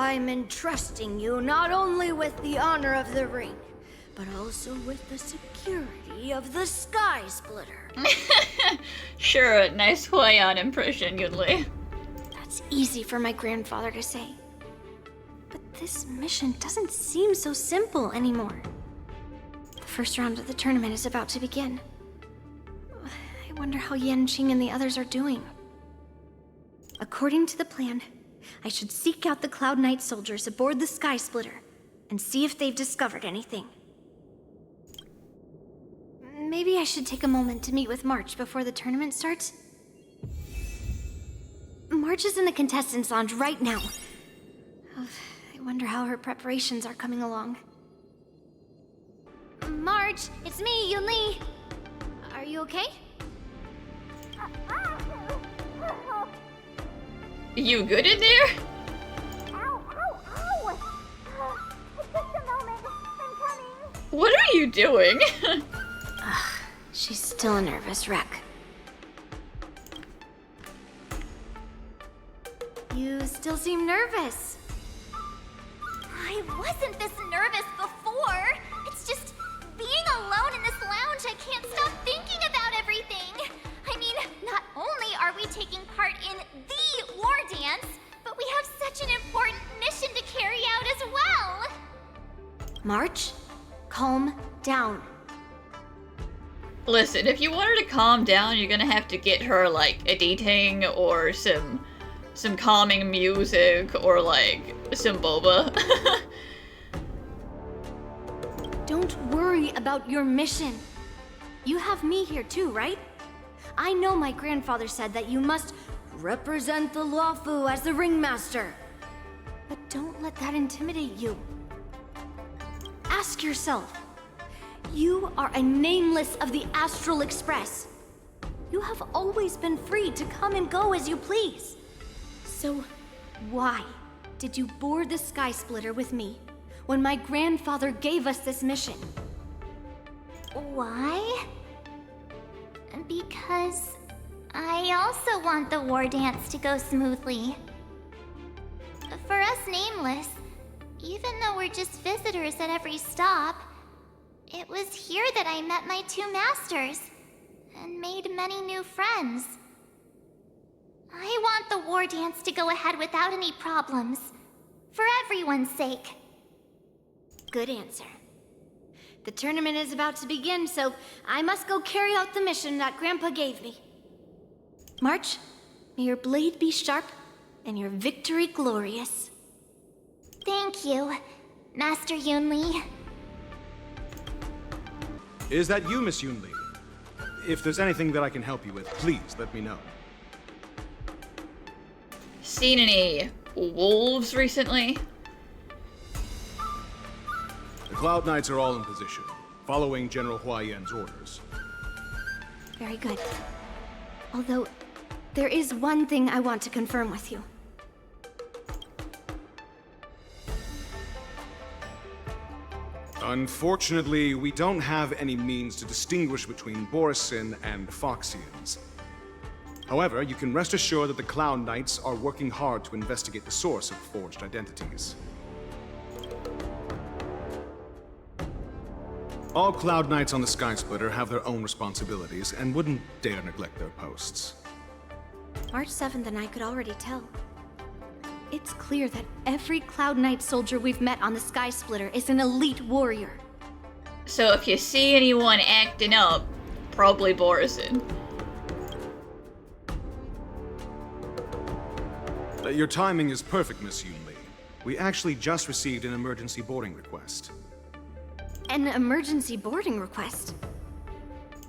I'm entrusting you not only with the honor of the ring, but also with the security of the Sky Splitter. Sure, nice Huayan impression, Yunli. That's easy for my grandfather to say. But this mission doesn't seem so simple anymore. The first round of the tournament is about to begin. I wonder how Yanqing and the others are doing. According to the plan, I should seek out the Cloud Knight soldiers aboard the Sky Splitter and see if they've discovered anything. Maybe I should take a moment to meet with March before the tournament starts. March is in the contestants' lounge right now. I wonder how her preparations are coming along. March, it's me, Yunli. Are you okay? You good in there? Ow, ow, ow! Just a moment, I'm coming. What are you doing? She's still a nervous wreck. You still seem nervous. I wasn't this nervous before. It's just being alone in this lounge, I can't stop thinking about everything. I mean, not only are we taking part in the Wardance, but we have such an important mission to carry out as well. March, calm down. Listen, if you want her to calm down, you're gonna have to get her, like, a dating or some calming music or, like, some boba. Don't worry about your mission. You have me here too, right? I know my grandfather said that you must represent the Luofu as the ringmaster. But don't let that intimidate you. Ask yourself, you are a nameless of the Astral Express. You have always been free to come and go as you please. So, why did you board the Sky Splitter with me when my grandfather gave us this mission? Why? Because I also want the Wardance to go smoothly. For us Nameless, even though we're just visitors at every stop, it was here that I met my two masters and made many new friends. I want the Wardance to go ahead without any problems, for everyone's sake. Good answer. The tournament is about to begin, so I must go carry out the mission that Grandpa gave me. March, may your blade be sharp and your victory glorious. Thank you, Master Yunli. Is that you, Miss Yunli? If there's anything that I can help you with, please let me know. Seen any wolves recently? The Cloud Knights are all in position, following General Huayan's orders. Very good. Although, there is one thing I want to confirm with you. Unfortunately, we don't have any means to distinguish between Borisin and Foxians. However, you can rest assured that the Cloud Knights are working hard to investigate the source of forged identities. All Cloud Knights on the Sky Splitter have their own responsibilities and wouldn't dare neglect their posts. March 7th and I could already tell. It's clear that every Cloud Knight soldier we've met on the Sky Splitter is an elite warrior. So if you see anyone acting up, probably Borisin. Your timing is perfect, Miss Yunli. We actually just received an emergency boarding request. An emergency boarding request?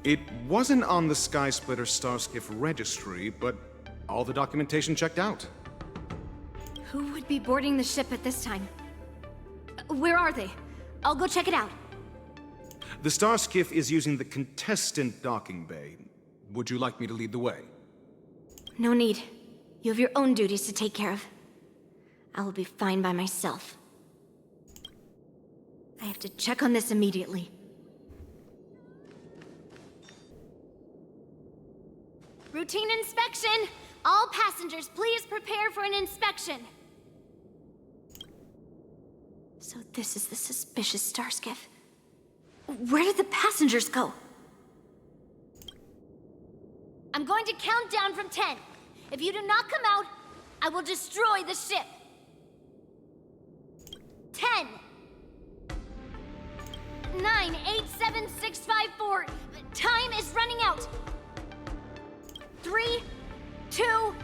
It wasn't on the Sky Splitter Starskiff registry, but all the documentation checked out. Who would be boarding the ship at this time? Where are they? I'll go check it out. The Starskiff is using the contestant docking bay. Would you like me to lead the way? No need. You have your own duties to take care of. I will be fine by myself. I have to check on this immediately. Routine inspection! All passengers, please prepare for an inspection. So this is the suspicious star skiff. Where did the passengers go? I'm going to count down from 10. If you do not come out, I will destroy the ship. 10. 9, 8, 7, 6, 5, 4. Time is running out. 3, 2,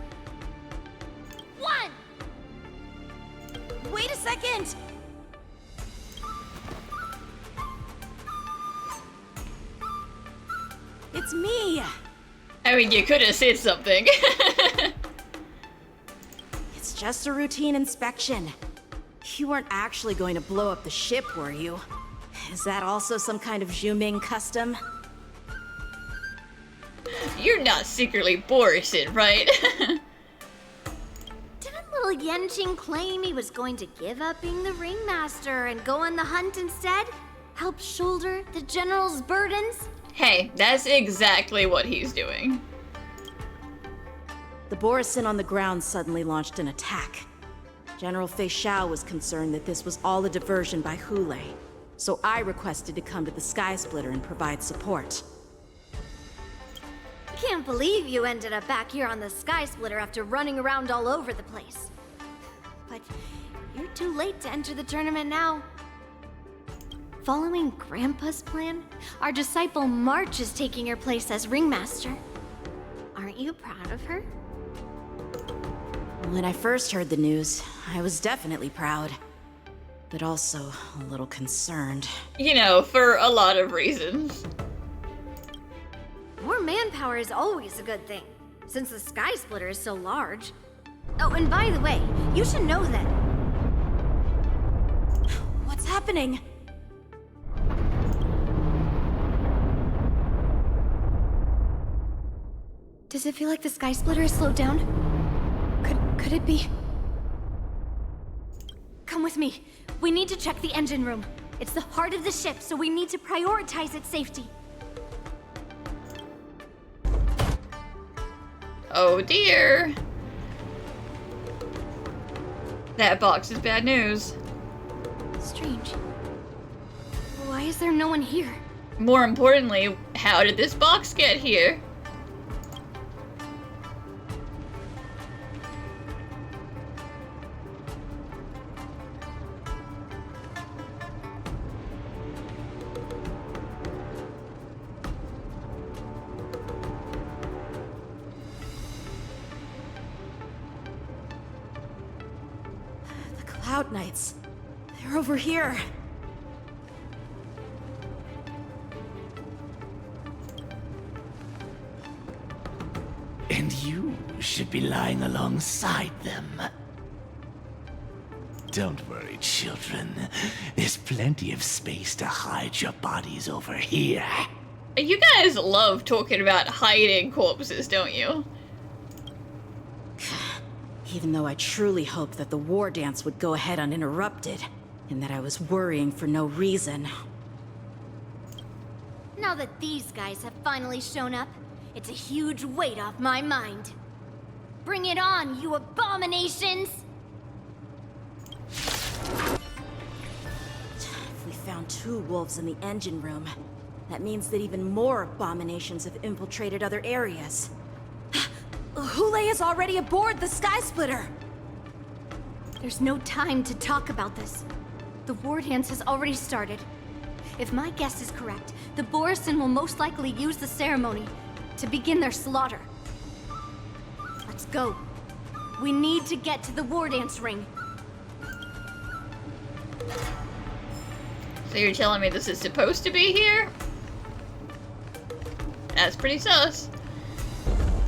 1. Wait a second! It's me! I mean, you could have said something. It's just a routine inspection. You weren't actually going to blow up the ship, were you? Is that also some kind of Zhuming custom? You're not secretly Borison, right? Didn't little Yanqing claim he was going to give up being the ringmaster and go on the hunt instead? Help shoulder the general's burdens? Hey, that's exactly what he's doing. The Borison on the ground suddenly launched an attack. General Fei Xiao was concerned that this was all a diversion by Hoolay, so I requested to come to the Sky Splitter and provide support. Can't believe you ended up back here on the Sky Splitter after running around all over the place. But you're too late to enter the tournament now. Following Grandpa's plan, our disciple March is taking your place as ringmaster. Aren't you proud of her? When I first heard the news, I was definitely proud, but also a little concerned. You know, for a lot of reasons. More manpower is always a good thing, since the Sky Splitter is so large. Oh, and by the way, you should know that... What's happening? Does it feel like the Sky Splitter is slowed down? Could it be? Come with me. We need to check the engine room. It's the heart of the ship, so we need to prioritize its safety. Oh dear. That box is bad news. Strange. Why is there no one here? More importantly, how did this box get here? Cloud Knights. They're over here. And you should be lying alongside them. Don't worry, children. There's plenty of space to hide your bodies over here. You guys love talking about hiding corpses, don't you? Even though I truly hoped that the Wardance would go ahead uninterrupted, and that I was worrying for no reason. Now that these guys have finally shown up, it's a huge weight off my mind. Bring it on, you abominations! If we found 2 wolves in the engine room, that means that even more abominations have infiltrated other areas. Hoolay is already aboard the Sky Splitter! There's no time to talk about this. The Wardance has already started. If my guess is correct, the Borison will most likely use the ceremony to begin their slaughter. Let's go. We need to get to the Wardance ring. So you're telling me this is supposed to be here? That's pretty sus.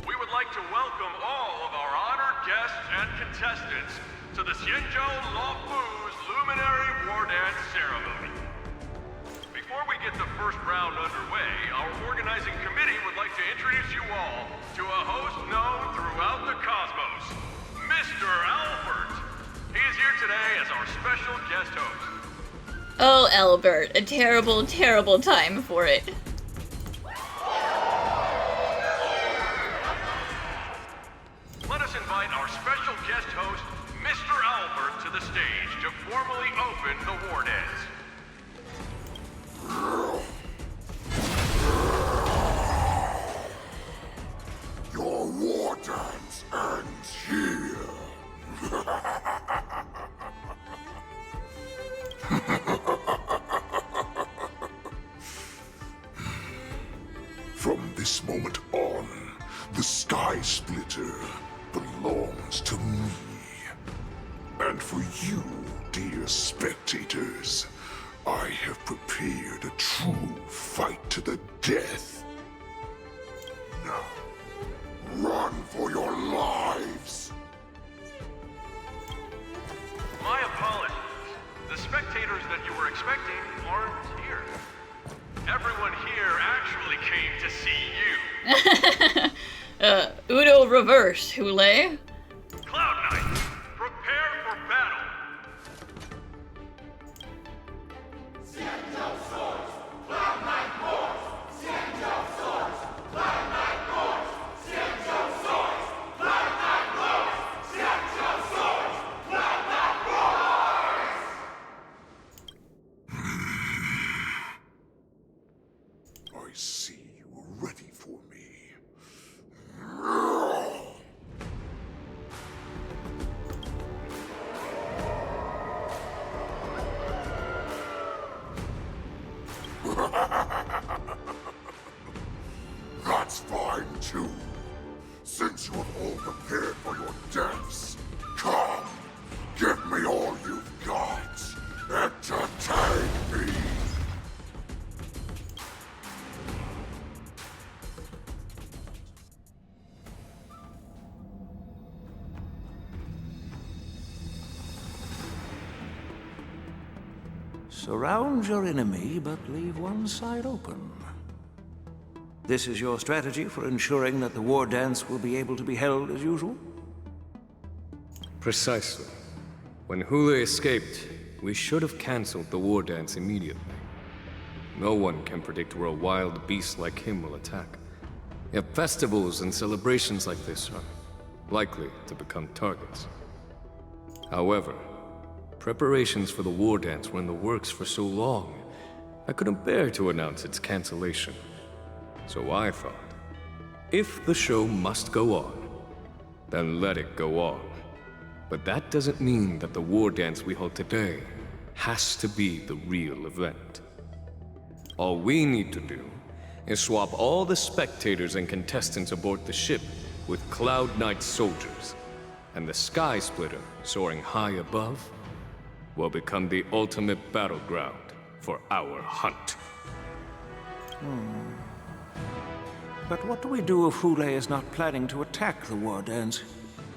We would like to welcome all of our honored guests and contestants to the Xianzhou Lawfu's Luminary Wardance Ceremony. Before we get the first round underway, our organizing committee would like to introduce you all to a host known throughout the cosmos, Mr. Albert. He is here today as our special guest host. Oh, Albert, a terrible, terrible time for it. Let us invite our special guest host, Mr. Albert, to the stage to formally open the War this moment on, the Sky Splitter belongs to me. And for you, dear spectators, I have prepared a true fight to the death. Now, run for your lives! My apologies. The spectators that you were expecting aren't here. Everyone here actually came to see you. Udo reverse, Hoolay. Cloud Knight, prepare for battle. Xianzhou swords! Cloud Knight roars! Xianzhou swords! Cloud Knight roars! Xianzhou swords! Cloud Knight roars! Xianzhou swords! Cloud Knight roars! I see you are ready for me. That's fine too. Since you have all prepared for your deaths, come, give me all you've got. Entertain me. Surround your enemy, but leave one side open. This is your strategy for ensuring that the war dance will be able to be held as usual? Precisely. When Hoolay escaped, we should have cancelled the war dance immediately. No one can predict where a wild beast like him will attack. Yet festivals and celebrations like this are likely to become targets. However, preparations for the war dance were in the works for so long, I couldn't bear to announce its cancellation. So I thought, if the show must go on, then let it go on. But that doesn't mean that the war dance we hold today has to be the real event. All we need to do is swap all the spectators and contestants aboard the ship with Cloud Knight soldiers, and the Sky Splitter, soaring high above, will become the ultimate battleground for our hunt. But what do we do if Hoolay is not planning to attack the war dance?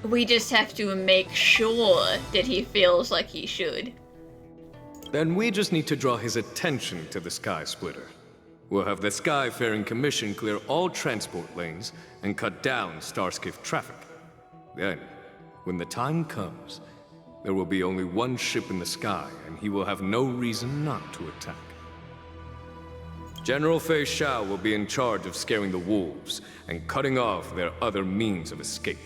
We just have to make sure that he feels like he should. Then we just need to draw his attention to the Sky Splitter. We'll have the Skyfaring Commission clear all transport lanes and cut down Starskiff traffic. Then, when the time comes, there will be only one ship in the sky, and he will have no reason not to attack. General Fei Xiao will be in charge of scaring the wolves and cutting off their other means of escape,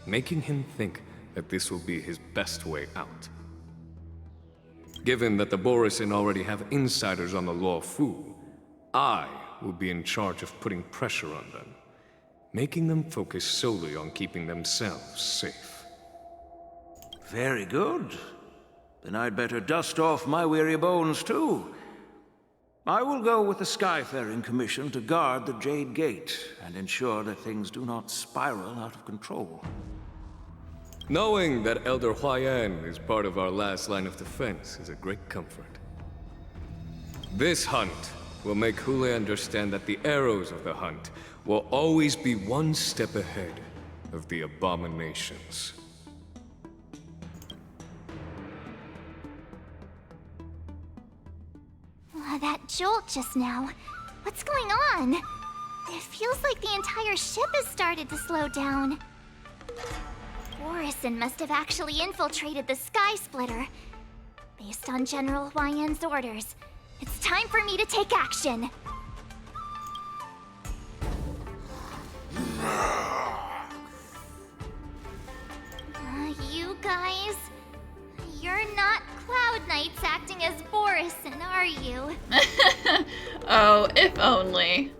making him think that this will be his best way out. Given that the Borisin already have insiders on the Law Fu, I will be in charge of putting pressure on them, making them focus solely on keeping themselves safe. Very good. Then I'd better dust off my weary bones too. I will go with the Skyfaring Commission to guard the Jade Gate and ensure that things do not spiral out of control. Knowing that Elder Huayan is part of our last line of defense is a great comfort. This hunt will make Hoolay understand that the arrows of the hunt will always be one step ahead of the abominations. That jolt just now. What's going on? It feels like the entire ship has started to slow down. Borisin must have actually infiltrated the Sky Splitter. Based on General Huayan's orders, it's time for me to take action. You guys, you're not Cloud Knights acting as Borisin, are you? Oh, if only.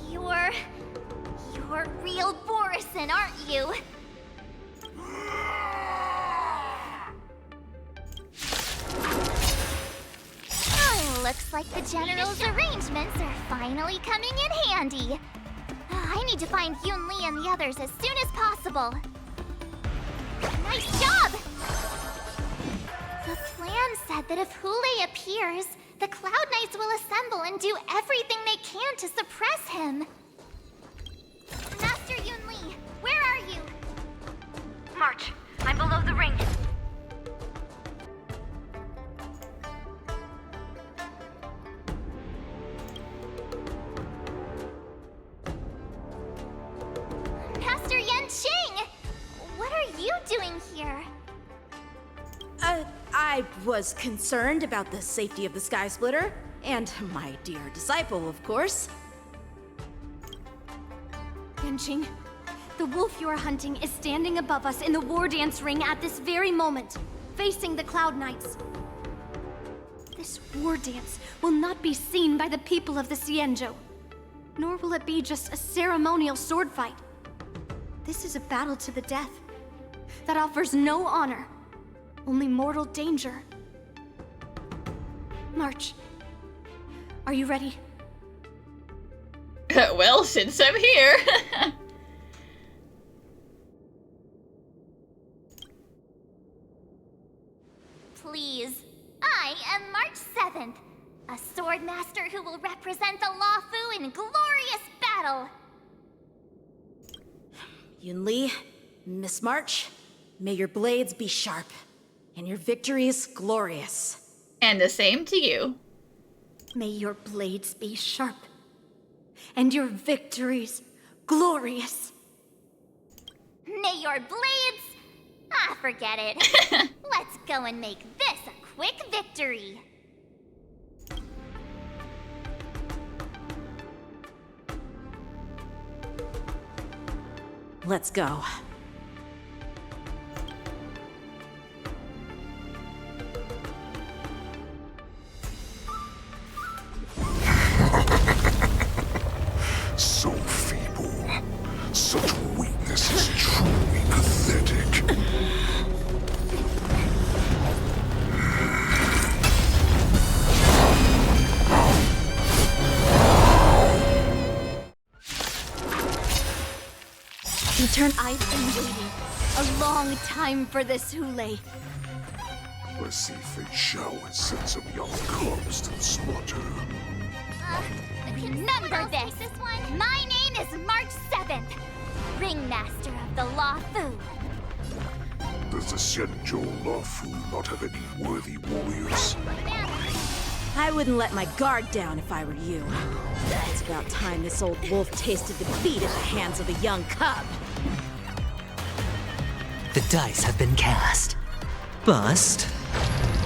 You're real Borisin, aren't you? Oh, looks like the General's arrangements are finally coming in handy. need to find Yun Li and the others as soon as possible. Nice job! The plan said that if Hoolay appears, the Cloud Knights will assemble and do everything they can to suppress him. Master Yun Li, where are you? March, I'm below the ring. Master Yanqing! What are you doing here? I was concerned about the safety of the Sky Splitter, and my dear disciple, of course. Yanqing, the wolf you are hunting is standing above us in the Wardance ring at this very moment, facing the Cloud Knights. This Wardance will not be seen by the people of the Xianzhou, nor will it be just a ceremonial sword fight. This is a battle to the death that offers no honor, only mortal danger. March, are you ready? Well, since I'm here. Please. I am March 7th, a sword master who will represent the Luofu in glorious battle. Yun Li, Miss March, may your blades be sharp, and your victories glorious. And the same to you. May your blades be sharp, and your victories glorious. May your blades... Ah, forget it. Let's go and make this a quick victory. Let's go. So feeble. Such weakness is truly pathetic. I've been waiting a long time for this, Hoolay. I see Fei Xiao has sent some young cubs to the slaughter. Remember this! My name is March 7th, Ringmaster of the Luofu. Does the Xianzhou Luofu not have any worthy warriors? I wouldn't let my guard down if I were you. It's about time this old wolf tasted defeat at the hands of a young cub. The dice have been cast. Bust.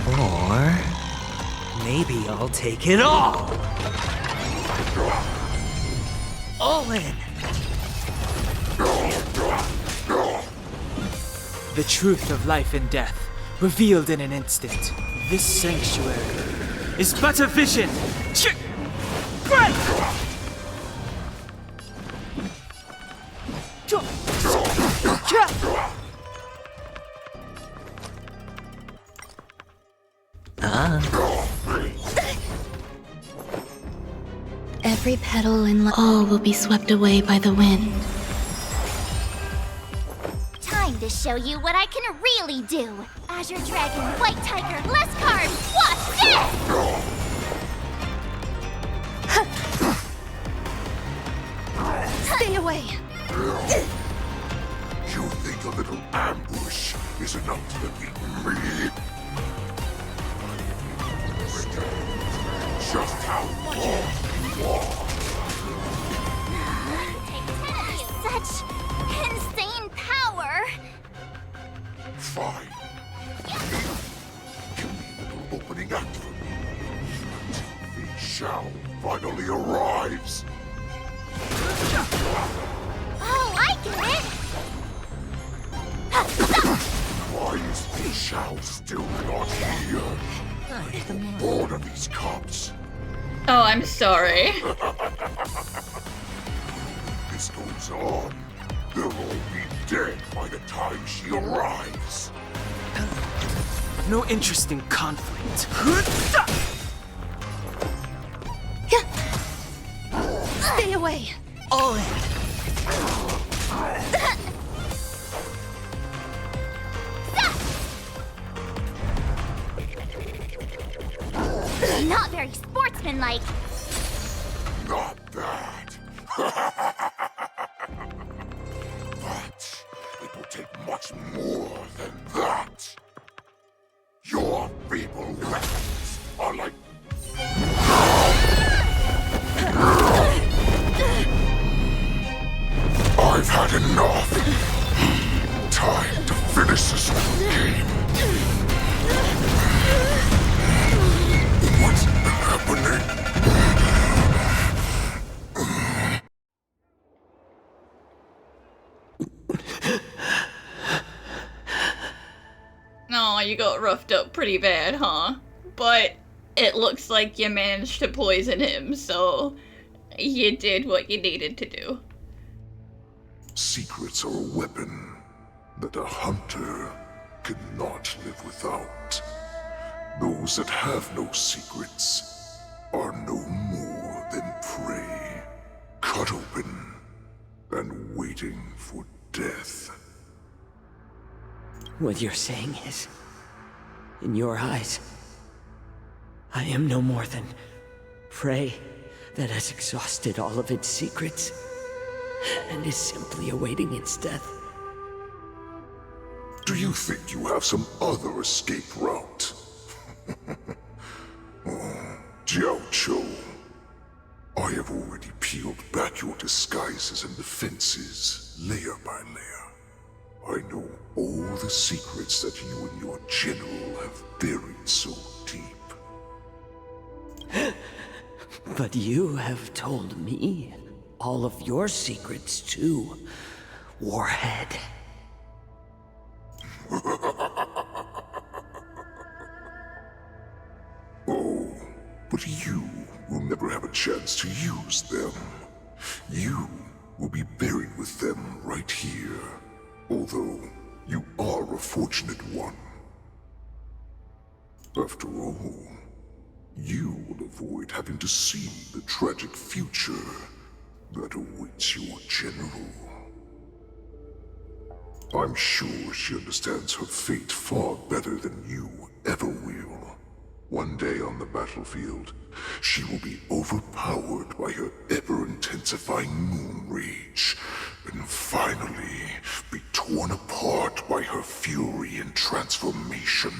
Or... maybe I'll take it all! All in! The truth of life and death, revealed in an instant. This sanctuary is but a vision! Break! Every petal in all will be swept away by the wind. Time to show you what I can really do. Azure Dragon, White Tiger, less cards, watch this! Stay away! You think a little ambush is enough to beat me? Just how long you are. Such insane power! Fine. Give me a little opening act for me. Until Fei Xiao finally arrives. Oh, I get it! Why is Fei Xiao still not here? I'm bored of these cops. Oh, I'm sorry. This goes on, they'll all be dead by the time she arrives. No interest in conflict. Stay away! All in! mean, like... Not that. But it will take much more than that. Your feeble weapons are like... I've had enough. Time to finish this game. What's happening? No, you got roughed up pretty bad, huh? But it looks like you managed to poison him, so you did what you needed to do. Secrets are a weapon that a hunter cannot live without. Those that have no secrets are no more than prey, cut open and waiting for death. What you're saying is, in your eyes, I am no more than prey that has exhausted all of its secrets and is simply awaiting its death. Do you think you have some other escape route? Xianzhou, I have already peeled back your disguises and defenses, layer by layer. I know all the secrets that you and your general have buried so deep. But you have told me all of your secrets too, Warhead. Oh, but you will never have a chance to use them. You will be buried with them right here. Although, you are a fortunate one. After all, you will avoid having to see the tragic future that awaits your general. I'm sure she understands her fate far better than you ever will. One day on the battlefield, she will be overpowered by her ever-intensifying moon rage, and finally be torn apart by her fury and transformation.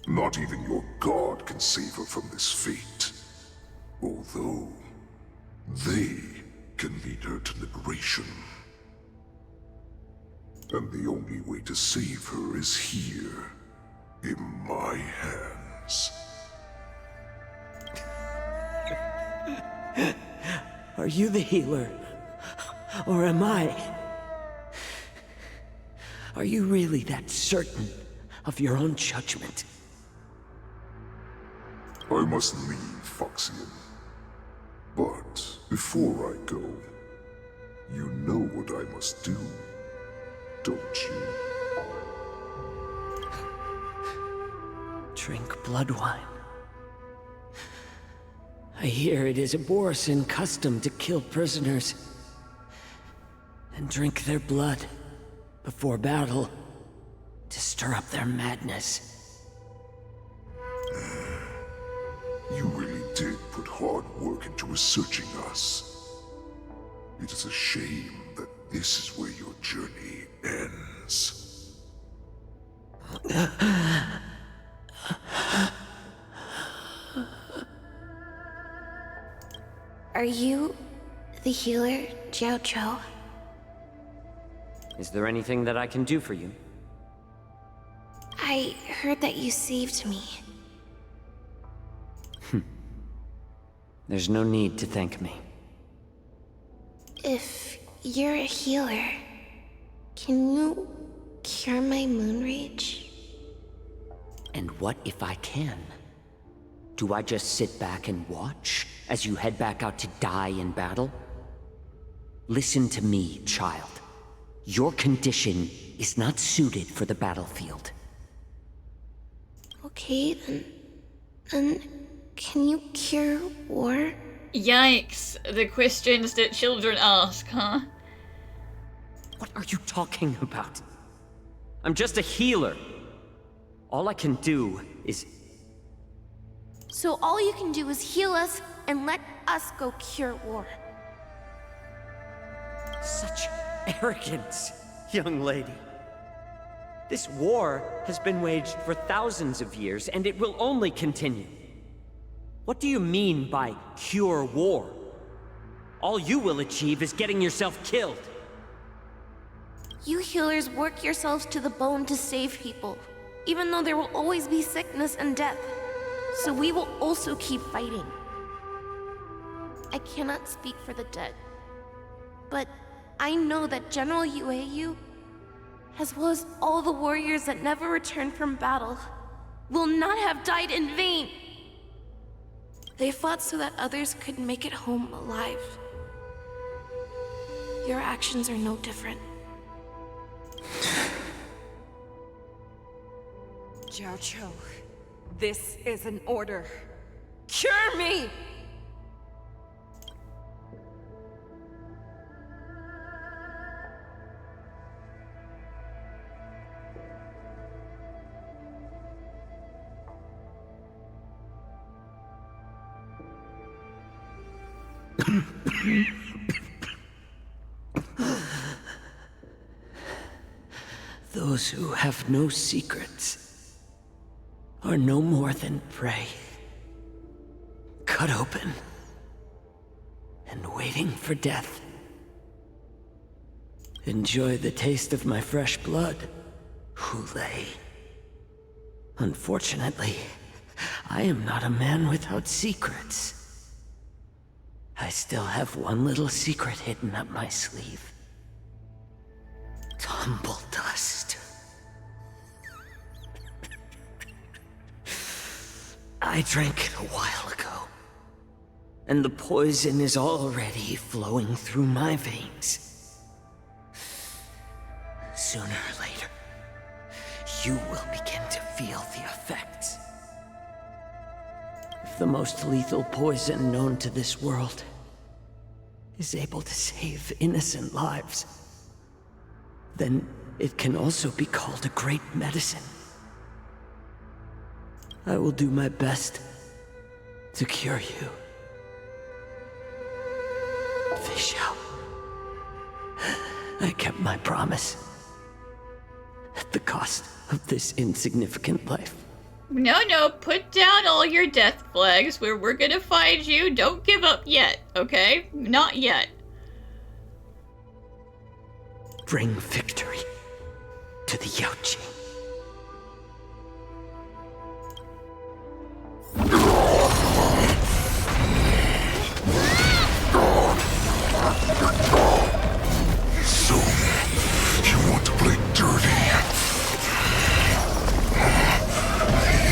Not even your god can save her from this fate, although they can lead her to liberation. And the only way to save her is here, in my hands. Are you the healer? Or am I? Are you really that certain of your own judgment? I must leave, Foxian. But before I go, you know what I must do, don't you? Drink blood wine. I hear it is a Borisin custom to kill prisoners and drink their blood before battle to stir up their madness. You really did put hard work into researching us. It is a shame that this is where your journey ends. Are you the healer, Xianzhou? Is there anything that I can do for you? I heard that you saved me. There's no need to thank me. If you're a healer, can you cure my moon rage? And what if I can? Do I just sit back and watch as you head back out to die in battle? Listen to me, child. Your condition is not suited for the battlefield. Okay, then can you cure war? Yikes, the questions that children ask, huh? What are you talking about? I'm just a healer. All I can do is... So all you can do is heal us and let us go cure war. Such arrogance, young lady. This war has been waged for thousands of years, and it will only continue. What do you mean by cure war? All you will achieve is getting yourself killed. You healers work yourselves to the bone to save people, even though there will always be sickness and death. So we will also keep fighting. I cannot speak for the dead, but I know that General Yueyu, as well as all the warriors that never returned from battle, will not have died in vain. They fought so that others could make it home alive. Your actions are no different. Xianzhou, this is an order. Cure me! Those who have no secrets are no more than prey, cut open and waiting for death. Enjoy the taste of my fresh blood, Hoolay. Unfortunately, I am not a man without secrets. I still have one little secret hidden up my sleeve. Tumble dust. I drank it a while ago, and the poison is already flowing through my veins. Sooner or later, you will begin to feel the effects. If the most lethal poison known to this world is able to save innocent lives, then it can also be called a great medicine. I will do my best to cure you. Xianzhou, I kept my promise at the cost of this insignificant life. No, put down all your death flags. We're gonna find you. Don't give up yet, okay? Not yet. Bring victory to the Yaoqing. So, you want to play dirty?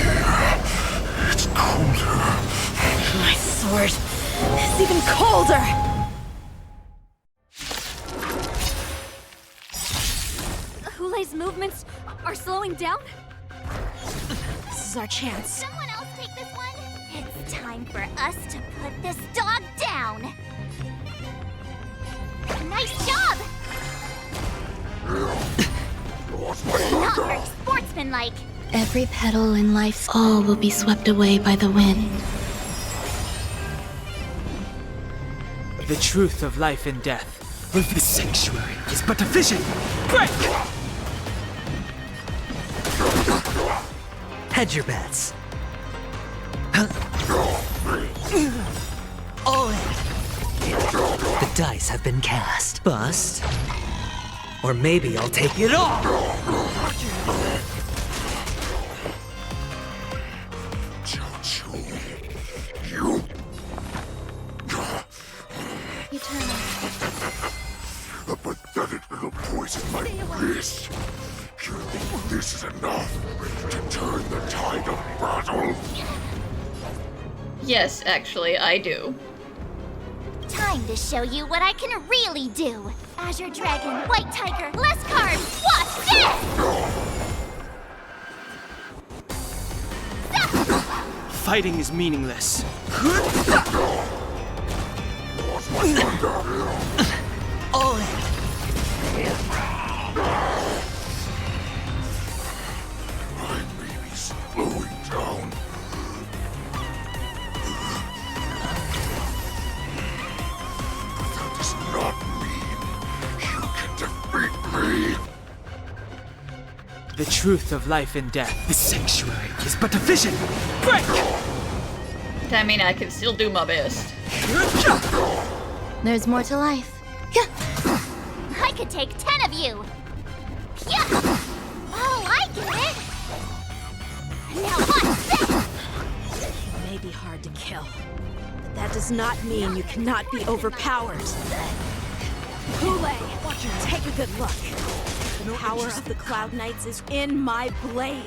Yeah, it's colder. My sword is even colder! Hulay's movements are slowing down? This is our chance. Someone else take this one? It's time for us to put this dog down! Nice job! Not very sportsmanlike. Every petal in life's all will be swept away by the wind. The truth of life and death. This sanctuary is but a vision. Break! Hedge your bets. All in. The dice have been cast. Bust. Or maybe I'll take it all. A pathetic little poison like this. You think this is enough to turn the tide of battle? Yes, actually, I do. Time to show you what I can really do. Azure Dragon, White Tiger, less carbs. Watch this! Fighting is meaningless. All in. I may be slowing down, the truth of life and death. The sanctuary is but a vision. Break! I mean, I can still do my best. There's more to life. I could take 10 of you! Yeah! Oh, I get it! Now watch this! You may be hard to kill, but that does not mean you cannot be overpowered. Hoolay, take a good look. The power of the Cloud Knights is in my blade.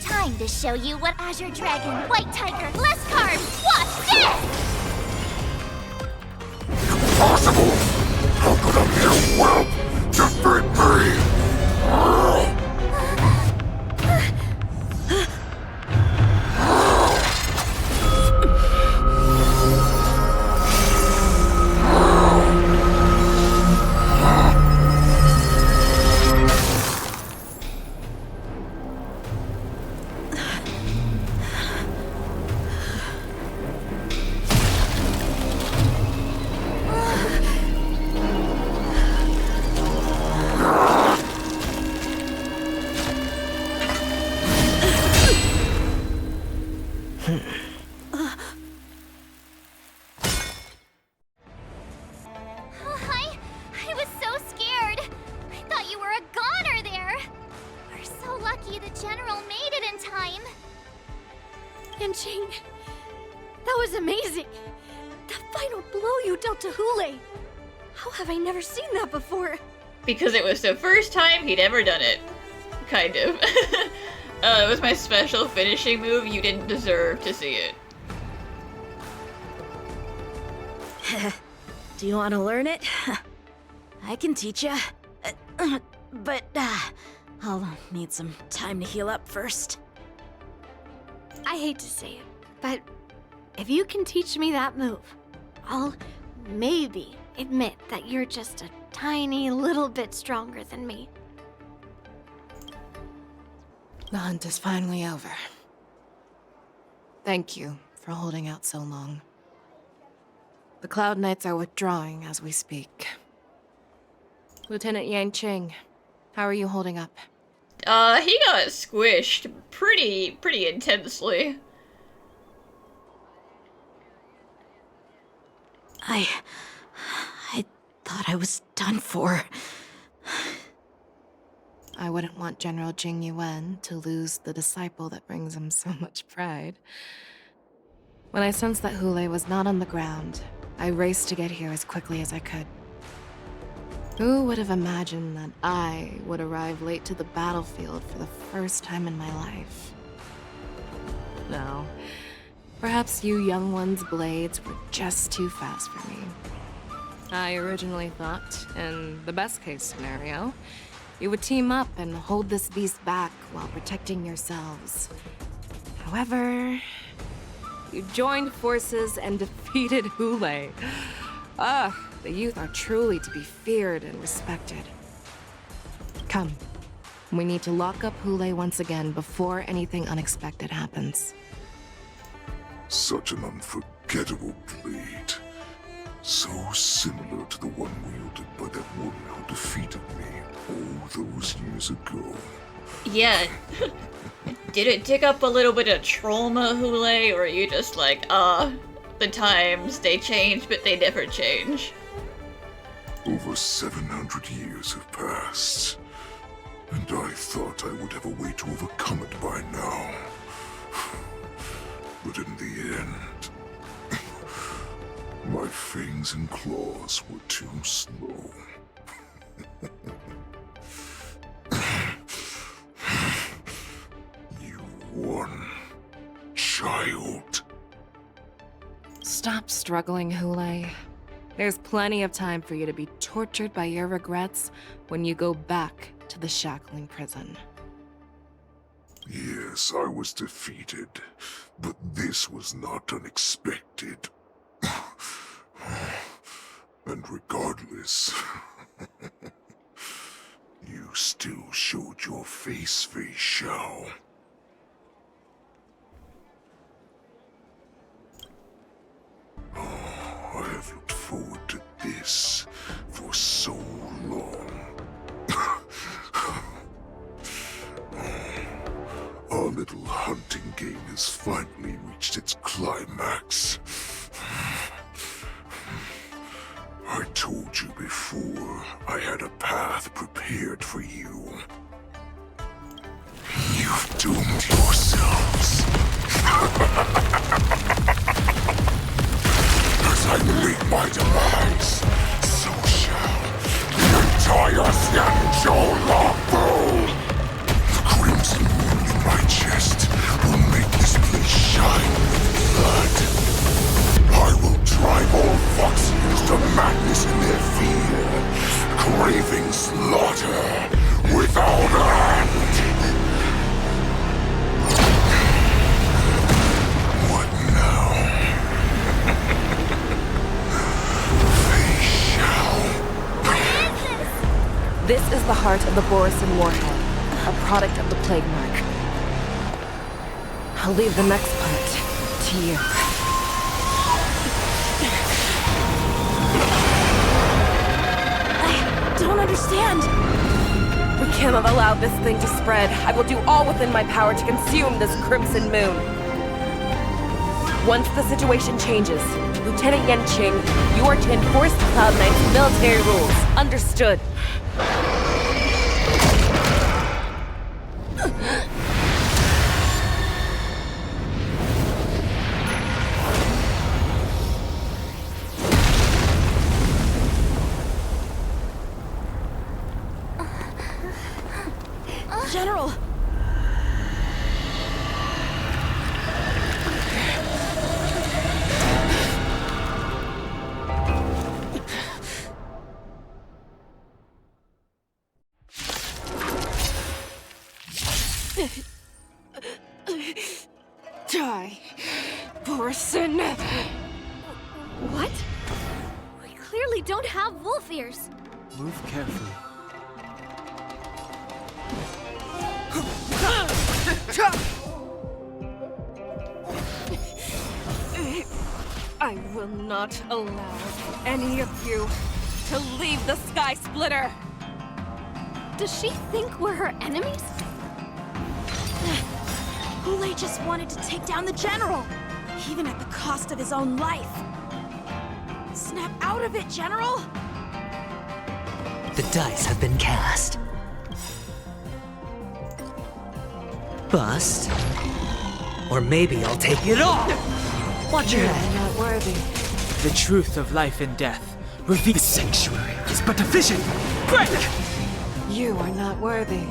Time to show you what Azure Dragon, White Tiger, less carbs! Watch this! Impossible! How could a mere whelp defeat me? I was so scared! I thought you were a goner there! We're so lucky the General made it in time! Yanqing, that was amazing! That final blow you dealt to Hoolay! How have I never seen that before? Because it was the first time he'd ever done it. Kind of. It was my special finishing move. You didn't deserve to see it. Do you want to learn it? I can teach ya. But I'll need some time to heal up first. I hate to say it, but if you can teach me that move, I'll maybe admit that you're just a tiny little bit stronger than me. The hunt is finally over. Thank you for holding out so long. The Cloud Knights are withdrawing as we speak. Lieutenant Yanqing, how are you holding up? He got squished pretty intensely. I thought I was done for. I wouldn't want General Jing Yuan to lose the disciple that brings him so much pride. When I sensed that Hoolay was not on the ground, I raced to get here as quickly as I could. Who would have imagined that I would arrive late to the battlefield for the first time in my life? No. Perhaps you young ones' blades were just too fast for me. I originally thought, in the best-case scenario, you would team up and hold this beast back while protecting yourselves. However, you joined forces and defeated Hoolay. The youth are truly to be feared and respected. Come, we need to lock up Hoolay once again before anything unexpected happens. Such an unforgettable blade. So similar to the one wielded by that woman who defeated me all those years ago. Yeah. Did it dig up a little bit of trauma, Hoolay, or are you just like, the times, they change, but they never change? Over 700 years have passed, and I thought I would have a way to overcome it by now. But in the end, my fangs and claws were too slow. You won, child. Stop struggling, Hoolay. There's plenty of time for you to be tortured by your regrets when you go back to the shackling prison. Yes, I was defeated, but this was not unexpected. And regardless, you still showed your face, Fei Xiao. little hunting game has finally reached its climax. I told you before, I had a path prepared for you. You've doomed yourselves. As I meet my demise, so shall the entire Xianzhou Longbow. The crimson wound in my chest will make this place shine with blood. I will drive all Foxians to madness in their fear, craving slaughter without end. What now? They shall. This is the heart of the Borisin Warhead, a product of the Plague Mark. I'll leave the next part to you. I don't understand. We cannot allow this thing to spread. I will do all within my power to consume this Crimson Moon. Once the situation changes, Lieutenant Yanqing, you are to enforce the Cloud Knight's military rules. Understood. General! Die, Borisin! What? We clearly don't have wolf ears. Move carefully. I will not allow any of you to leave the Sky Splitter! Does she think we're her enemies? Hoolay just wanted to take down the General, even at the cost of his own life. Snap out of it, General! The dice have been cast. Bust. Or maybe I'll take it all! Watch your head. Not worthy. The truth of life and death. Reveal the sanctuary is but a vision. Break! You are not worthy.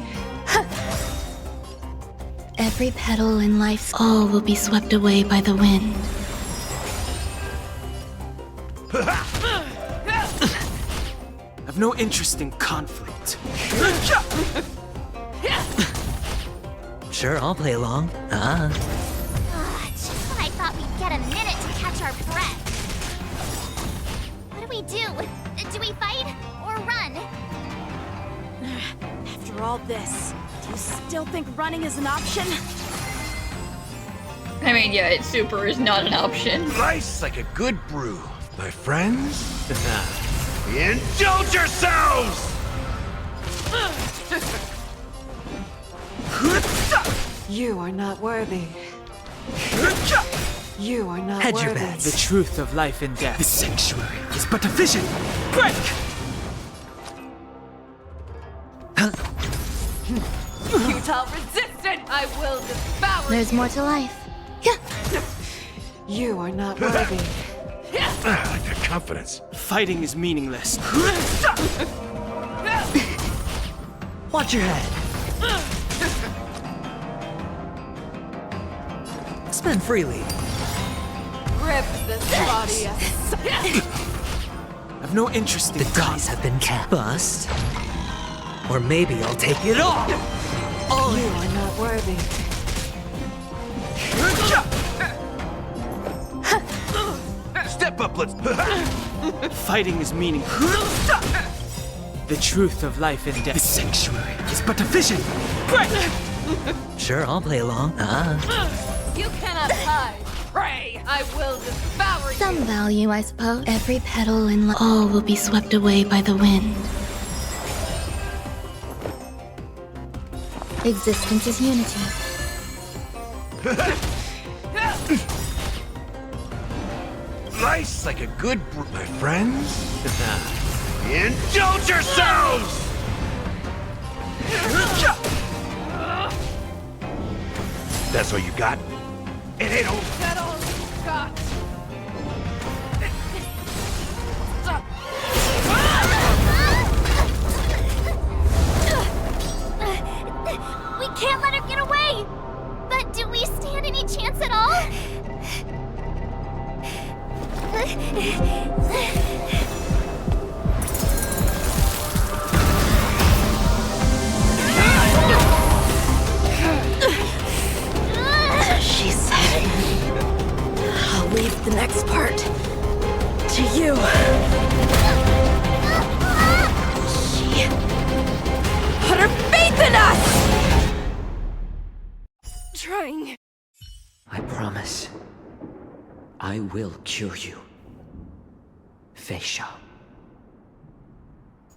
Every petal in life's all will be swept away by the wind. I've no interest in conflict. Sure, I'll play along. Just when I thought we'd get a minute to catch our breath. What do we do? Do we fight or run? After all this, do you still think running is an option? I mean, yeah, super is not an option. Rice like a good brew, my friends. Indulge yourselves! You are not worthy. You are not Hedge worthy. your bets. The truth of life and death. The sanctuary is but a vision. Break! Futile resistance! I will devour There's more to life. You are not worthy. I like that confidence. Fighting is meaningless. Watch your head. Spend freely. Rip this body. I've no interest in the dice have been cast. Bust. Or maybe I'll take it all. You are not worthy. Step up, let's. Fighting is meaningless. The truth of life and death. The sanctuary is but a vision. Break! Sure, I'll play along. You cannot hide. Pray, I will devour you. Some value, I suppose. Every petal in all will be swept away by the wind. Existence is unity. Nice, like a good my friends. Indulge yourselves! That's all you got? It ain't over. That all you got. We can't let her get away! But do we stand any chance at all? She said, I'll leave the next part to you. She put her faith in us! Trying. I promise. I will cure you. Xianzhou.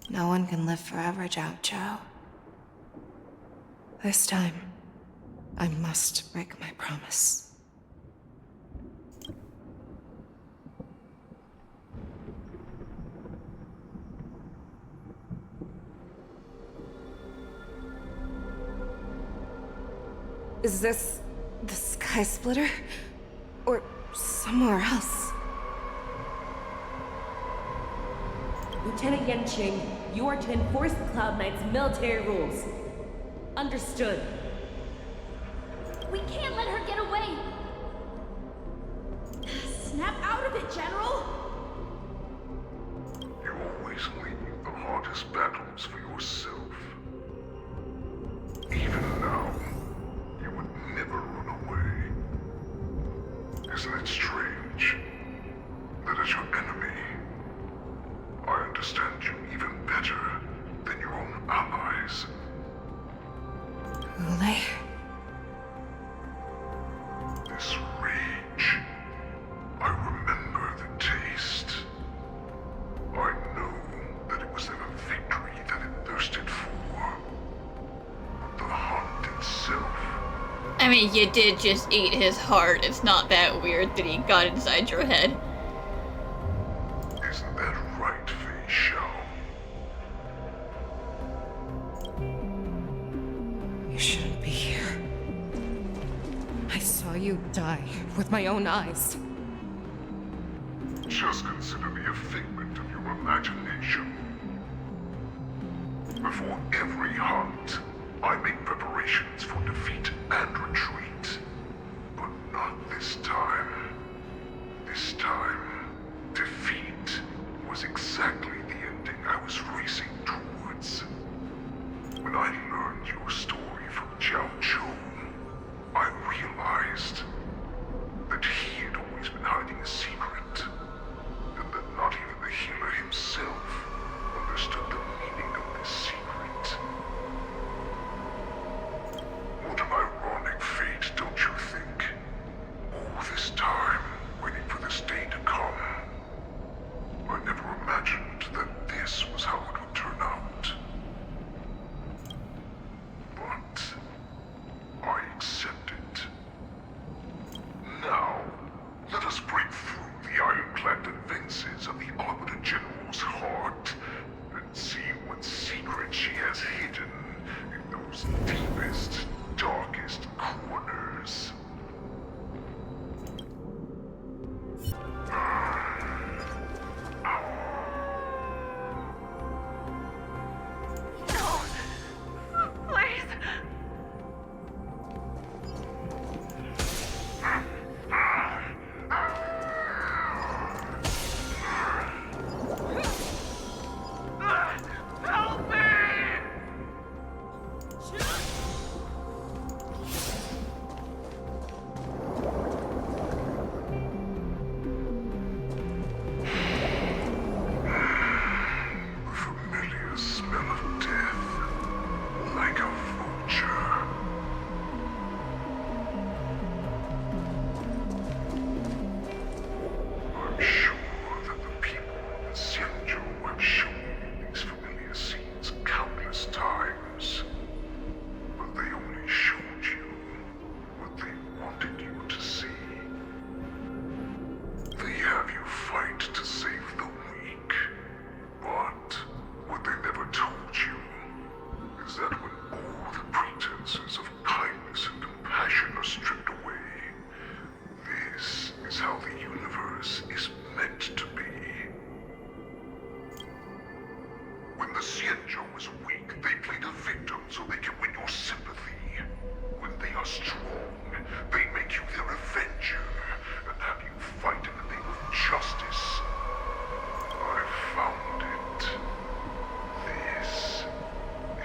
No one can live forever, Xianzhou. This time, I must break my promise. Is this the Sky Splitter? Or somewhere else? Lieutenant Yanqing, you are to enforce the Cloud Knight's military rules. Understood. We can't let her get away! Snap out of it, General! You always leave the hardest battles for yourself. Even now, you would never run away. Isn't it strange that as your enemy, I understand you even better than your own allies? Hoolay? This rage, I remember the taste. I know that it was never victory that it thirsted for. The hunt itself. I mean, you did just eat his heart. It's not that weird that he got inside your head. Isn't that right, Xianzhou? You shouldn't be here. I saw you die with my own eyes. Just consider me a figment of your imagination. Before every hunt, I make preparations for defeat and retreat. But not this time. This time, defeat was exactly the ending I was racing towards. When I learned your story from Xianzhou, I realized that he had always been hiding a secret, and that not even the healer himself understood the meaning of this secret. What an ironic fate have you fight to save the weak. But what they never told you is that when all the pretenses of kindness and compassion are stripped away, this is how the universe is meant to be. When the Xianzhou is weak, they play the victim so they can win your sympathy. When they are strong, they make you their avenger and have you fight in the name of justice. I found it. This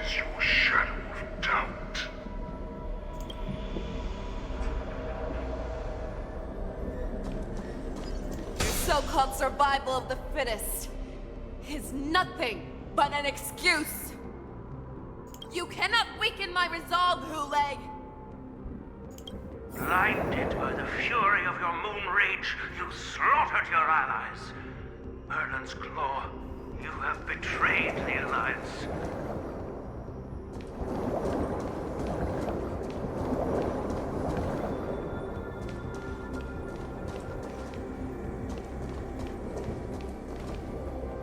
is your shadow of doubt. Your so-called survival of the fittest is nothing but an excuse. You cannot weaken my resolve, Hoolay. Blinded by the fury of your moon rage, you slaughtered your allies. Merlin's Claw, you have betrayed the Alliance.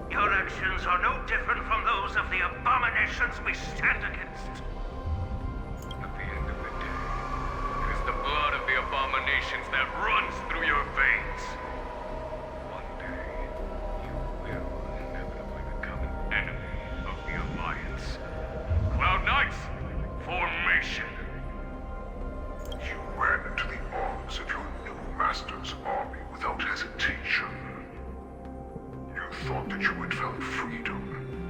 Your actions are no different from those of the abominations we stand against. At the end of the day, it is the blood of the abominations that runs through your veins. One day, you will inevitably become an enemy of the Alliance. Cloud Knights, formation! You ran into the arms of your new master's army without hesitation. You thought that you had found freedom,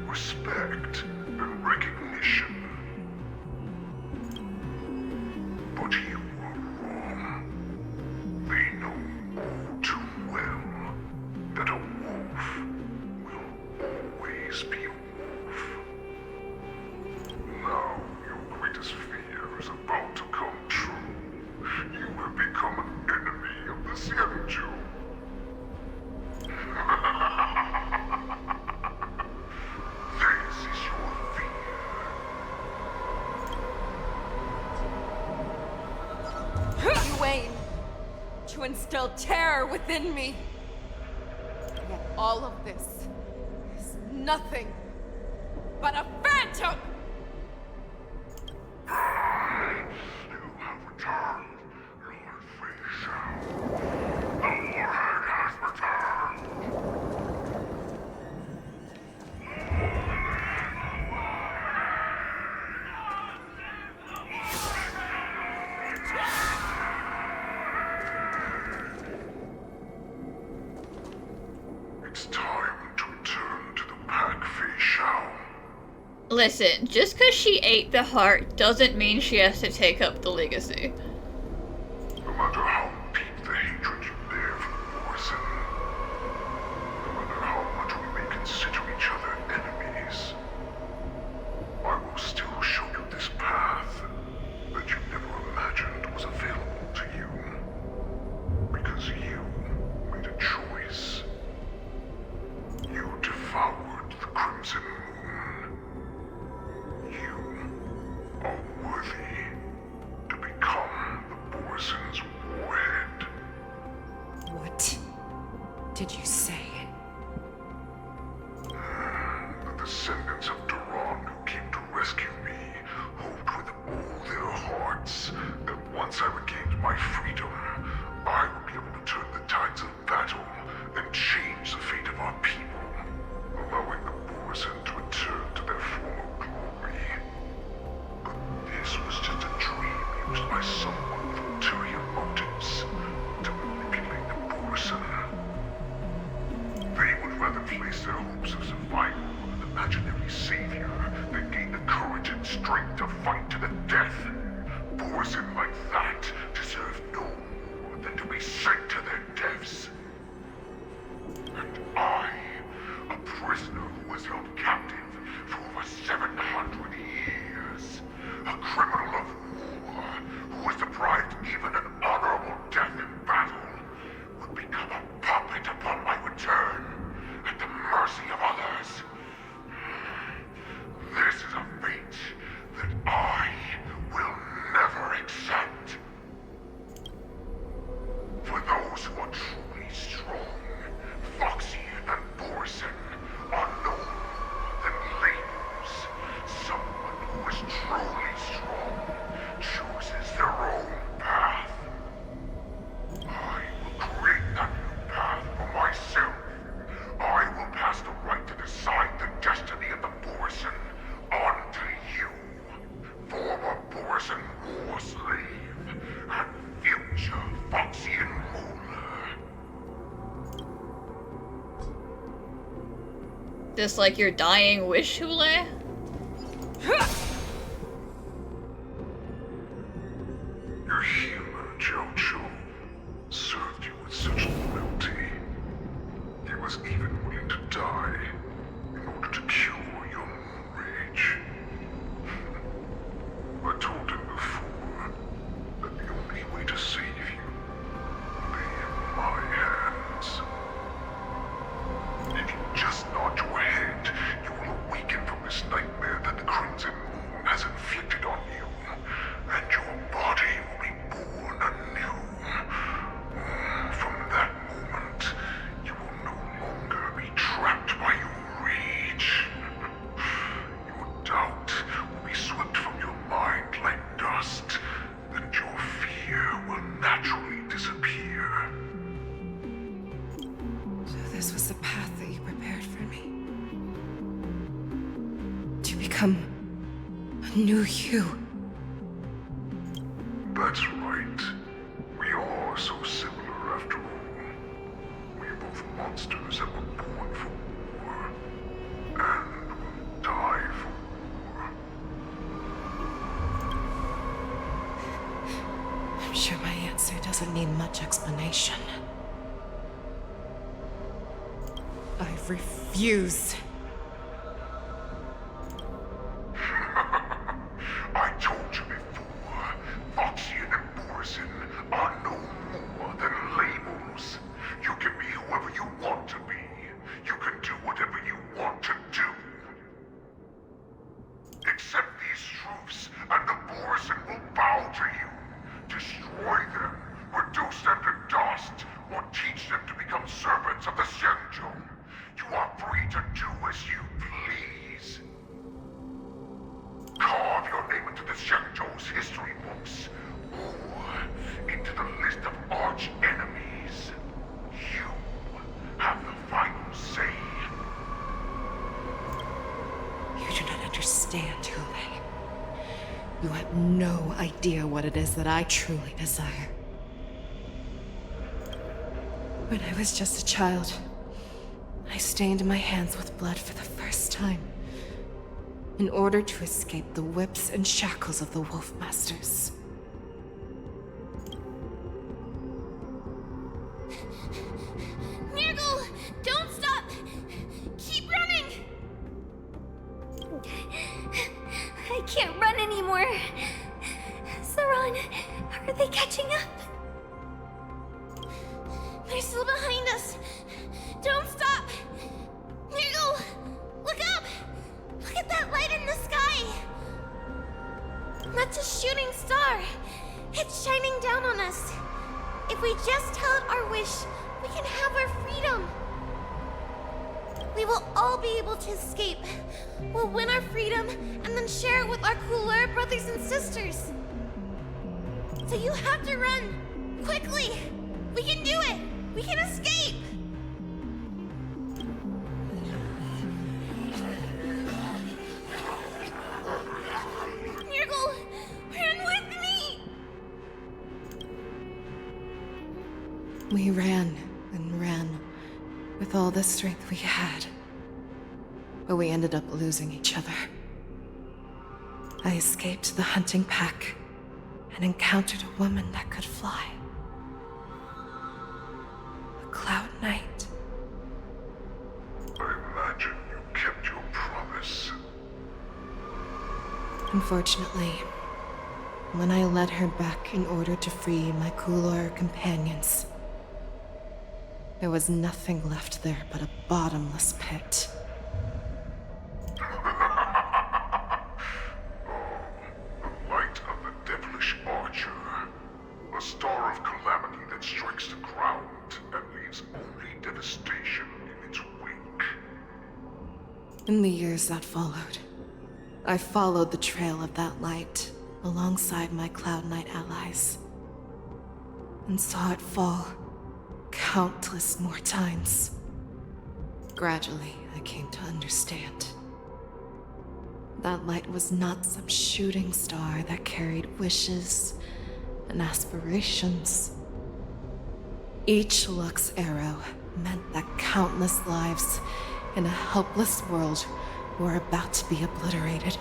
respect, and recognition. But you were wrong. They know all too well that a wolf will always be a wolf. Now your greatest fear is about to come true. You have become an enemy of the Xianzhou. This is your fear. You aim to instill terror within me. Yet all of this is nothing but a phantom! You have returned, Lord Fei. The Warhead has returned. It's time to return to the pack, Fei Xiao. Listen, just because she ate the heart doesn't mean she has to take up the legacy. No matter how deep the hatred you bear for Morrison, no matter how much we may consider each other enemies, I will still show you this path that you never imagined was available to you. Because you made a choice. You devoured the Crimson Moon. You are worthy to become the Morrison's warhead. What did you say? The descendants of Duran who came to rescue me hoped with all their hearts that once I regained my freedom, I would be able to turn the tides of battle and change the fate of our people, allowing the Morrison to return to their former glory. But this was just a dream used by someone with ulterior motives to manipulate the Morrison. They would rather place their hopes of survival on an imaginary savior than gain the courage and strength to fight to the death. Morrison like that deserve no more than to be sent to their deaths. And I, a prisoner who was held captive for over 700 years, a criminal of war who was deprived even an honorable death in battle, would become a puppet upon my return, at the mercy of others. This is a fate that I will never accept. This like your dying wish, Hoolay? Your healer, Xianzhou, served you with such loyalty. He was even willing to die in order to cure your moon rage. I told him before that the only way to save you lay in my hands. If you just nod your head, you will awaken from this nightmare that the Crimson Moon has inflicted on you, and your body will be born anew. From that moment, you will no longer be trapped by your rage. Your doubt will be swept from your mind like dust, and your fear will naturally disappear. So this was the path that you prepared for me. To become a new you. That's right. We are so similar after all. We are both monsters that were born for war, and will die for war. I'm sure my answer doesn't need much explanation. I refuse. I told you before, Foxian and Borison are no more than labels. You can be whoever you want to be. You can do whatever you want to do. Accept these truths, and the Borison will bow to you. Destroy them, reduce them to dust, or teach them to become servants of the Xianzhou. You are free to do as you please. Carve your name into the Xianzhou's history books, or into the list of arch enemies. You have the final say. You do not understand, Hoolay. You have no idea what it is that I truly desire. When I was just a child, I stained my hands with blood for the first time, in order to escape the whips and shackles of the Wolf Masters. Nirgal, don't stop! Keep running! I can't run anymore. Saran, are they catching up? They're still behind us. Don't stop! Nirgal, look up! Look at that light in the sky! That's a shooting star. It's shining down on us. If we just tell it our wish, we can have our freedom. We will all be able to escape. We'll win our freedom and then share it with our cooler brothers and sisters. So you have to run. Quickly! We can do it! We can escape! Nirgal, run with me! We ran and ran with all the strength we had, but we ended up losing each other. I escaped the hunting pack and encountered a woman that could fly. A Cloud Knight. I imagine you kept your promise. Unfortunately, when I led her back in order to free my Kulor companions, there was nothing left there but a bottomless pit. The light of the devilish archer. A star of calamity that strikes the ground and leaves only devastation in its wake. In the years that followed, I followed the trail of that light alongside my Cloud Knight allies, and saw it fall countless more times. Gradually, I came to understand. That light was not some shooting star that carried wishes and aspirations. Each Lux arrow meant that countless lives In a helpless world, we're about to be obliterated.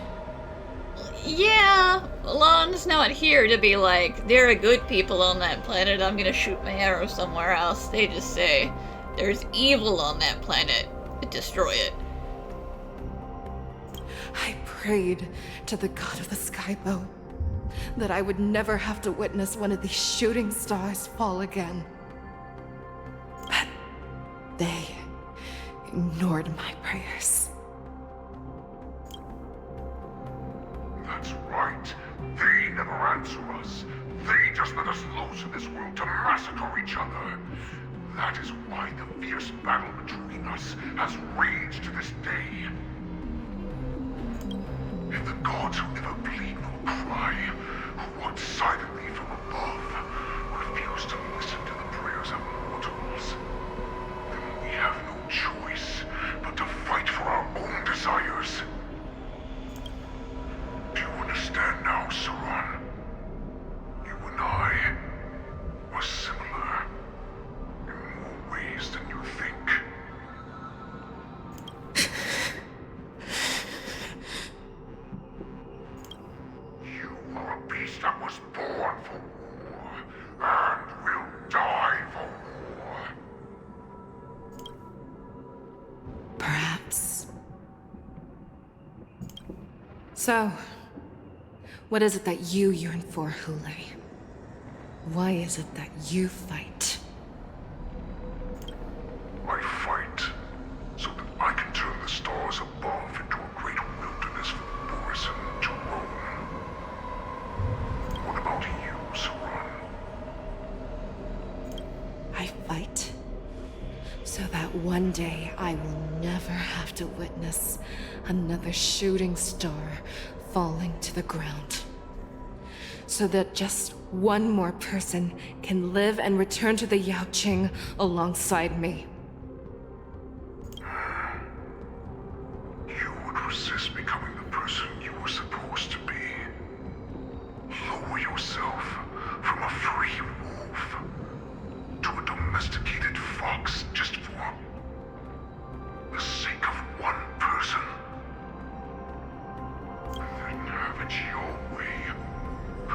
Yeah, Lon's not here to be like, there are good people on that planet, I'm gonna shoot my arrow somewhere else. They just say, there's evil on that planet, destroy it. I prayed to the god of the skybow that I would never have to witness one of these shooting stars fall again. But they ignored my prayers. That's right. They never answer us. They just let us loose in this world to massacre each other. That is why the fierce battle between us has raged to this day. If the gods who never bleed nor cry, who watch silently from above, refuse to listen to the prayers of mortals, then we have no choice but to fight for our own desires. Do you understand now, Saran? You and I are similar in more ways than you think. You are a beast that was born for war, and will die for war. Perhaps. So, what is it that you yearn for, Hoolay? Why is it that you fight? I fight so that I can turn the stars above into a great wilderness for Borisin to roam. What about you, Saran? I fight so that one day I will never have to witness another shooting star falling to the ground. So that just one more person can live and return to the Yaoqing alongside me. You would resist becoming the person you were supposed to be. Lower yourself from a free wolf to a domesticated fox just for the sake of one person. Then have it your way. I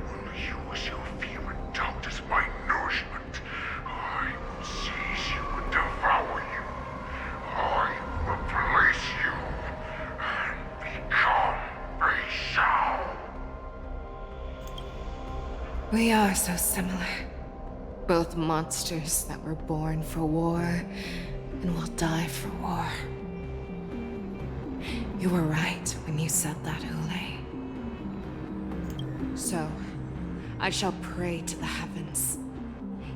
will use your fear and doubt as my nourishment. I will seize you and devour you. I will replace you and become a Xiao. We are so similar. Both monsters that were born for war and will die for war. You were right when you said that, Hoolay. So, I shall pray to the heavens.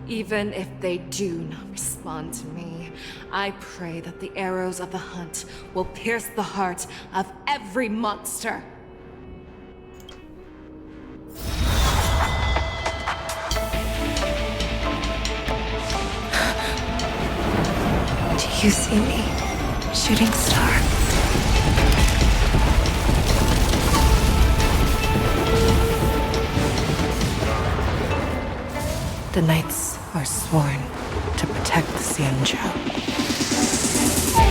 Even if they do not respond to me, I pray that the arrows of the hunt will pierce the heart of every monster. Do you see me, shooting star? The knights are sworn to protect the Xianzhou.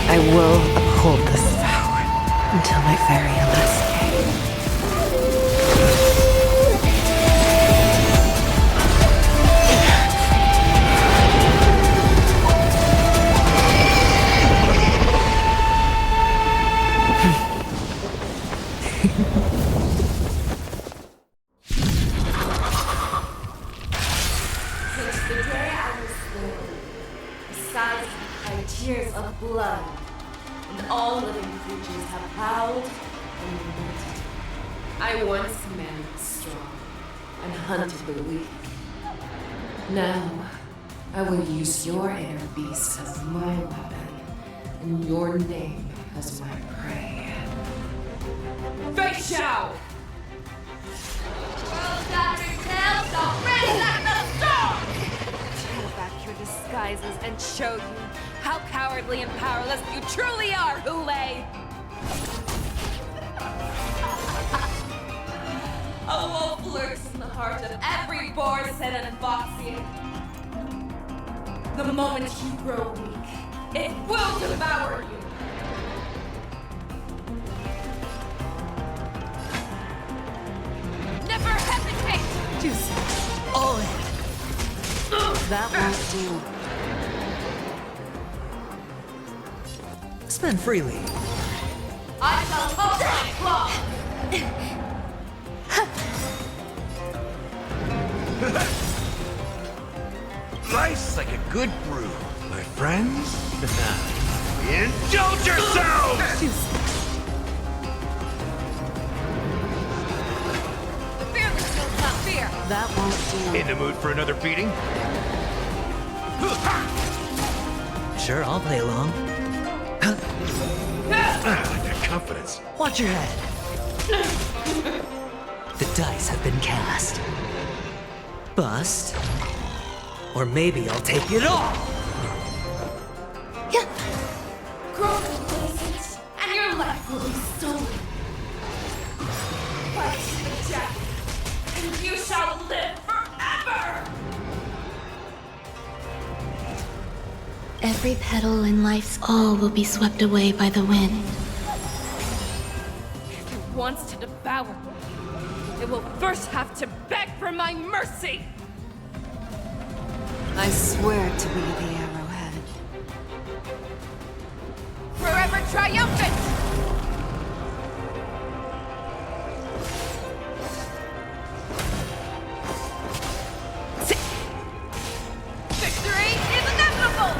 I will uphold this vow until my very last day. Since the day I was born, the skies have cried tears of blood, and all living creatures have howled and lamented. I once commanded the strong and hunted the weak. Now, I will use your inner beast as my weapon, and your name as my prey. Fake Xiao! Tear back your disguises and show you how cowardly and powerless you truly are, Hoolay! A wolf lurks in the heart of every Borisin and Foxian. The moment you grow weak, It will devour you! Never hesitate! Just all in. That won't do. Spend freely. I shall hold my claw! Life's like a good brew, my friends. Indulge yourselves! The fearless will not fear! That won't do. In the mood for another beating? Sure, I'll play along. That confidence. Watch your head. The dice have been cast. Bust. Or maybe I'll take it all! Cross places, and your life will be stolen. Fight to the death, and you shall live forever! Every petal in life's all will be swept away by the wind. If it wants to devour me, it will first have to beg for my mercy! I swear to be the arrowhead. Forever triumphant! Victory is inevitable!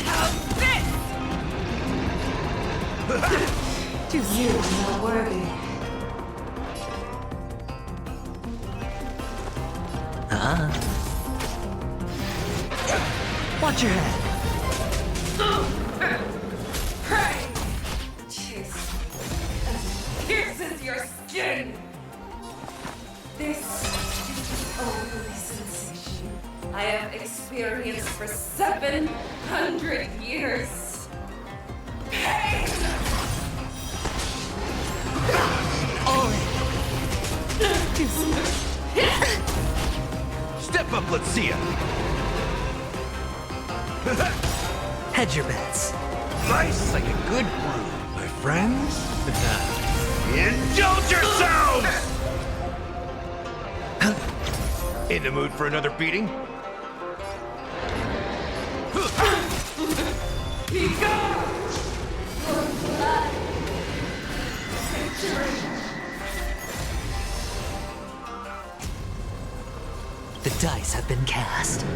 How's this? You are not worthy. Watch your head. Prey! Chase and pierces your skin! This is the only sensation I have experienced for 700 years. Pain! All in. Step up, let's see ya. Hedge your bets. Life's like a good brew, my friends. Indulge yourselves! In the mood for another beating? Be gone! For blood! Victory! The dice have been cast.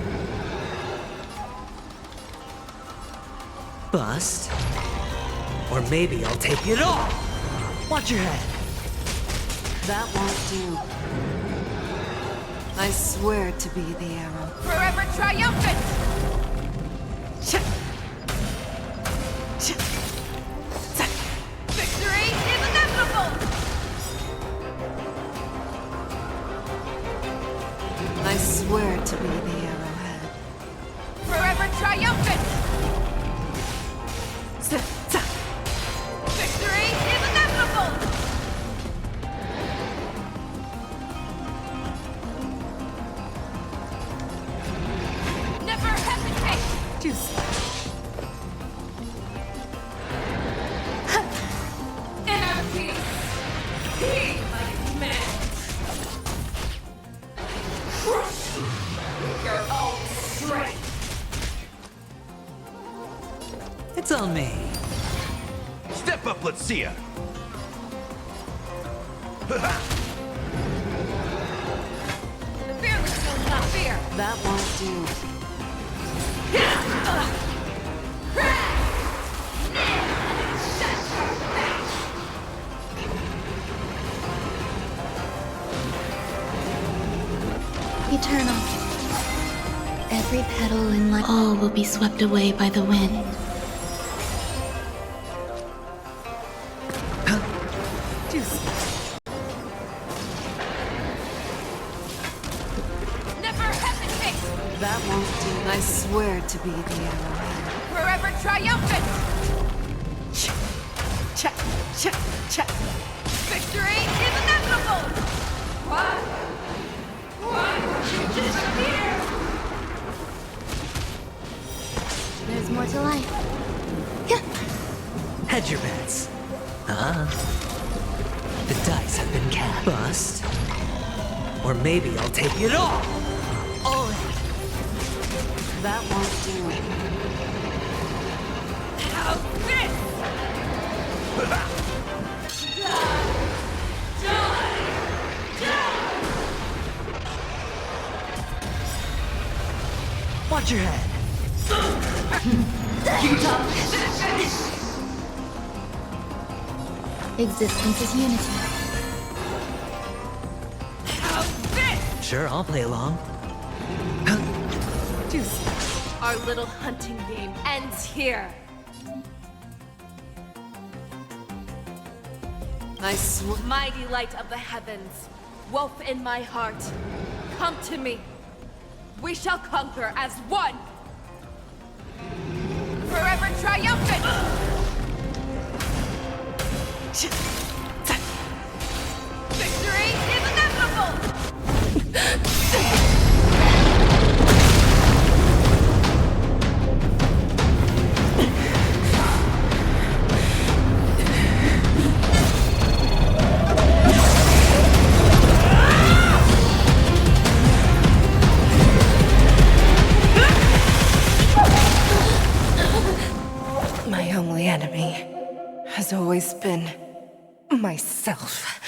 Bust. Or maybe I'll take it all! Watch your head. That won't do. I swear to be the arrow. Forever triumphant! Victory is inevitable! I swear to be the arrowhead. Forever triumphant! Victory is inevitable! Never hesitate! Inner peace! Be my command! Crush you with your own strength! It's on me. Step up, let's see ya. The fearless will not fear! That won't do. Eternal. Every petal in life all will be swept away by the wind. Never hesitate! That won't do. I swear to be the arrowhead. Forever triumphant! Victory is inevitable! What? What? You disappear! Or maybe I'll take it all! All in. That won't do it. How's this? Watch your head. Existence is unity. Sure, I'll play along. Deuce, our little hunting game ends here. Mighty light of the heavens, wolf in my heart, come to me. We shall conquer as one. Forever triumphant! Victory is inevitable! My only enemy has always been myself.